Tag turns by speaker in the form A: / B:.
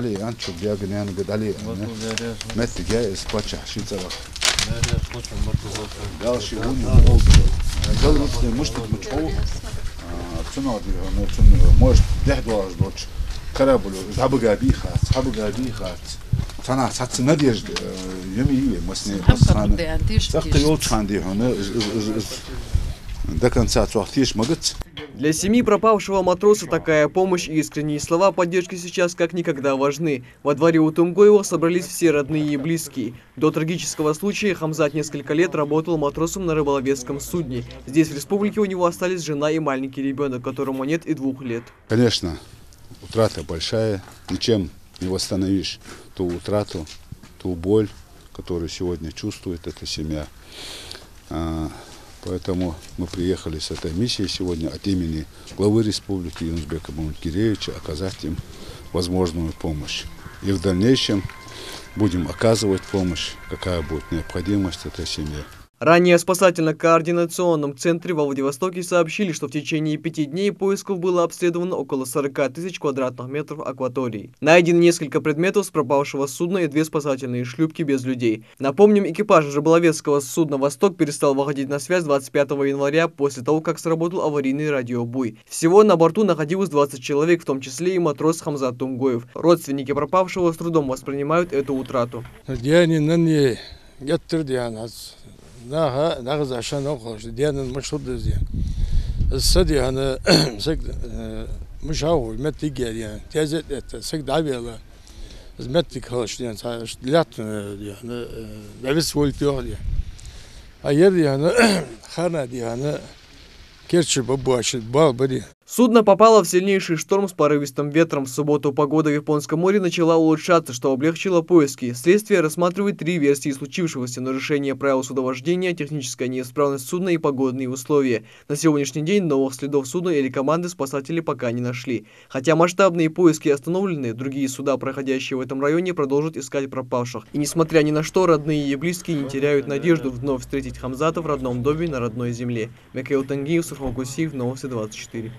A: دالي أنت بيجني دالي مثل جاي سباتش شيء ترى لا شيء هون قال مش متحو تنادي هنا مش دهدواج دوتش كرابلو ذهب جابي خات تنا سات ناديج يمي مسني مسنا سخت يولش عندي هنا ده كان ساعة وقتيش могут.
B: Для семьи пропавшего матроса такая помощь и искренние слова поддержки сейчас как никогда важны. Во дворе у Тумгоева собрались все родные и близкие. До трагического случая Хамзат несколько лет работал матросом на рыболовецком судне. Здесь, в республике, у него остались жена и маленький ребенок, которому нет и 2 лет.
A: Конечно, утрата большая, ничем не восстановишь ту утрату, ту боль, которую сегодня чувствует эта семья. Поэтому мы приехали с этой миссией сегодня от имени главы республики Юнусбека Маматкереевича оказать им возможную помощь. И в дальнейшем будем оказывать помощь, какая будет необходимость этой семье.
B: Ранее в спасательно-координационном центре во Владивостоке сообщили, что в течение 5 дней поисков было обследовано около 40 тысяч квадратных метров акватории. Найдено несколько предметов с пропавшего судна и 2 спасательные шлюпки без людей. Напомним, экипаж рыболовецкого судна «Восток» перестал выходить на связь 25 января после того, как сработал аварийный радиобуй. Всего на борту находилось 20 человек, в том числе и матрос Хамзат Тумгоев. Родственники пропавшего с трудом воспринимают эту утрату.
C: ناخذ عشان أخرج ديانا المشهور دزيان الصدي أنا سك مش هو متى يعني تازت سك دعبي الله متى خالص يعني طلعت يعني لابس ولتي يعني أير يعني خارنا يعني كيرش بابو عشان بابدي.
B: Судно попало в сильнейший шторм с порывистым ветром. В субботу погода в Японском море начала улучшаться, что облегчило поиски. Следствие рассматривает 3 версии случившегося: нарушение правил судовождения, техническая неисправность судна и погодные условия. На сегодняшний день новых следов судна или команды спасатели пока не нашли. Хотя масштабные поиски остановлены, другие суда, проходящие в этом районе, продолжат искать пропавших. И несмотря ни на что, родные и близкие не теряют надежду вновь встретить Хамзата в родном доме на родной земле. Микаил Тангиев, Сурхан Кусиев, Новости 24.